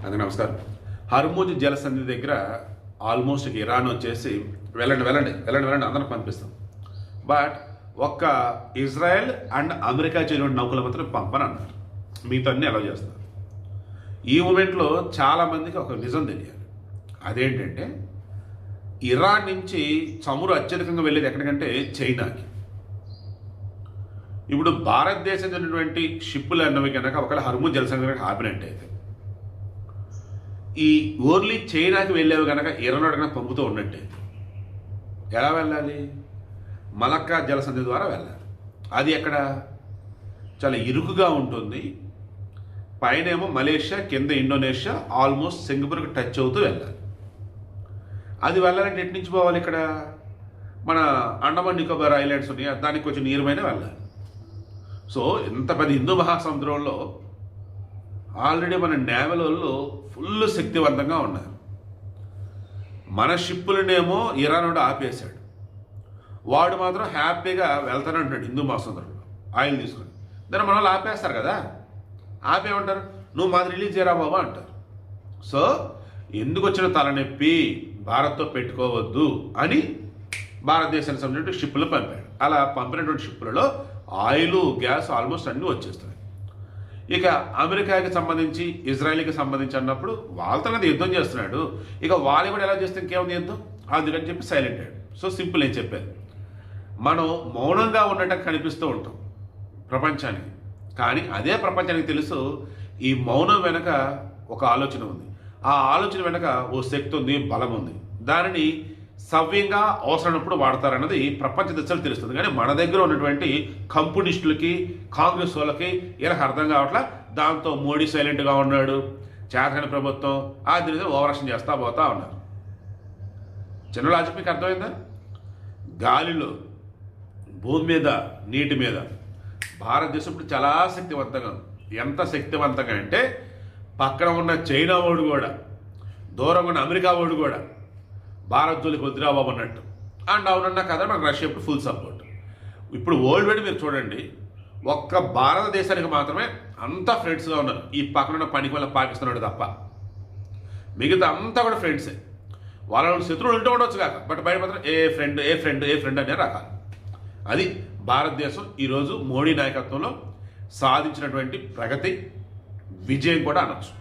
అది నమస్కారం. హర్ముజ్ జలసంధి దగ్గర ఆల్మోస్ట్ ఇరాన్ వచ్చేసి వెళ్ళండి వెళ్ళండి వెళ్ళండి వెళ్ళండి అందరం పంపిస్తాం. బట్ ఒక్క ఇజ్రాయెల్ అండ్ అమెరికా చెందిన నౌకలు మాత్రం పంపని అన్నారు. మీతో అన్నీ అలౌ చేస్తారు. ఈ మూమెంట్లో చాలామందికి ఒక నిజం తెలియాలి. అదేంటంటే ఇరాన్ నుంచి చమురు అత్యధికంగా వెళ్ళేది ఎక్కడికంటే చైనాకి. ఇప్పుడు భారతదేశం చెందినటువంటి షిప్పులు అన్నవి కనుక ఒకవేళ హర్ముజ్ జలసంధి కనుక ఆపినట్టయితే ఈ ఓన్లీ చైనాకి వెళ్ళేవి కనుక ఇరాన్ కనుక పంపుతూ ఉన్నట్టయితే ఎలా వెళ్ళాలి? మలక్కా జలసంధి ద్వారా వెళ్ళాలి. అది ఎక్కడ చాలా ఇరుకుగా ఉంటుంది. పైనేమో మలేషియా, కింద ఇండోనేషియా, ఆల్మోస్ట్ సింగపూర్కి టచ్ అవుతూ వెళ్ళాలి. అది వెళ్ళాలంటే ఎటు నుంచి పోవాలి? ఇక్కడ మన అండమాన్ నికోబార్ ఐలాండ్స్ ఉన్నాయి, దానికి కొంచెం నీరుమైన వెళ్ళాలి. సో ఇంత పెద్ద హిందూ మహాసముద్రంలో ఆల్రెడీ మన నేవల్ వాళ్ళు ఫుల్ శక్తివంతంగా ఉన్నారు. మన షిప్పులనేమో ఇరాన్ వాడు ఆపేశాడు. వాడు మాత్రం హ్యాపీగా వెళ్తానంటున్నాడు హిందూ మహాసముద్రంలో ఆయిల్ తీసుకొని. దాన్ని మన వాళ్ళు ఆపేస్తారు కదా, ఆపేమంటారు, నువ్వు మాది రిలీజ్ చేయరా బాబా అంటారు. సో ఎందుకు వచ్చిన తలనొప్పి, భారత్తో పెట్టుకోవద్దు అని భారతదేశానికి సంబంధించిన షిప్పులు పంపాడు. అలా పంపినటువంటి షిప్పులలో ఆయిల్, గ్యాస్ ఆల్మోస్ట్ అన్నీ వచ్చేస్తాయి. ఇక అమెరికాకి సంబంధించి, ఇజ్రాయెల్కి సంబంధించి అన్నప్పుడు వాళ్ళతో కదా యుద్ధం చేస్తున్నాడు. ఇక వాళ్ళు కూడా ఎలా చేస్తే ఇంకేముంది యుద్ధం, అందుకని చెప్పి సైలెంట్ అయ్యాడు. సో సింపుల్ ఏం చెప్పాను, మనం మౌనంగా ఉండటం కనిపిస్తూ ఉంటాం ప్రపంచానికి. కానీ అదే ప్రపంచానికి తెలుసు ఈ మౌనం వెనక ఒక ఆలోచన ఉంది. ఆ ఆలోచన వెనక ఓ శక్తి ఉంది, బలం ఉంది. దానిని సవ్యంగా అవసరమైనప్పుడు వాడతారన్నది ప్రపంచ దశలు తెలుస్తుంది. కానీ మన దగ్గర ఉన్నటువంటి కమ్యూనిస్టులకి, కాంగ్రెస్ వాళ్ళకి ఇలా అర్థం కావట్లా. దాంతో మోడీ సైలెంట్గా ఉన్నాడు, చేతకాని ప్రభుత్వం ఆ దీని ఓవరాక్షన్ చేస్తా పోతా ఉన్నారు. చిన్న లాజిక్ మీకు అర్థమైందా? గాలిలో, భూమి మీద, నీటి మీద భారతదేశం ఇప్పుడు చాలా శక్తివంతంగా ఉంది. ఎంత శక్తివంతంగా అంటే పక్కన ఉన్న చైనా వాడు కూడా, దూరంగా ఉన్న అమెరికా వాడు కూడా భారత్ జోలికి వద్దురా బాబు అన్నట్టు. అండ్ అవునన్నా కదా మనకు రష్యా ఇప్పుడు ఫుల్ సపోర్ట్. ఇప్పుడు వరల్డ్ వైడ్ మీరు చూడండి, ఒక్క భారతదేశానికి మాత్రమే అంతా ఫ్రెండ్స్గా ఉన్నారు. ఈ పక్కన ఉన్న పనికి వల్ల పాకిస్తాన్ వాడు తప్ప మిగతా అంతా కూడా ఫ్రెండ్సే. వాళ్ళ శత్రువులు ఉంటూ ఉండొచ్చు కాక, బట్ బయట మాత్రం ఏ ఫ్రెండ్ ఏ ఫ్రెండ్ ఏ ఫ్రెండ్ అనే రకాలు. అది భారతదేశం ఈరోజు మోడీ నాయకత్వంలో సాధించినటువంటి ప్రగతి, విజయం కూడా అనొచ్చు.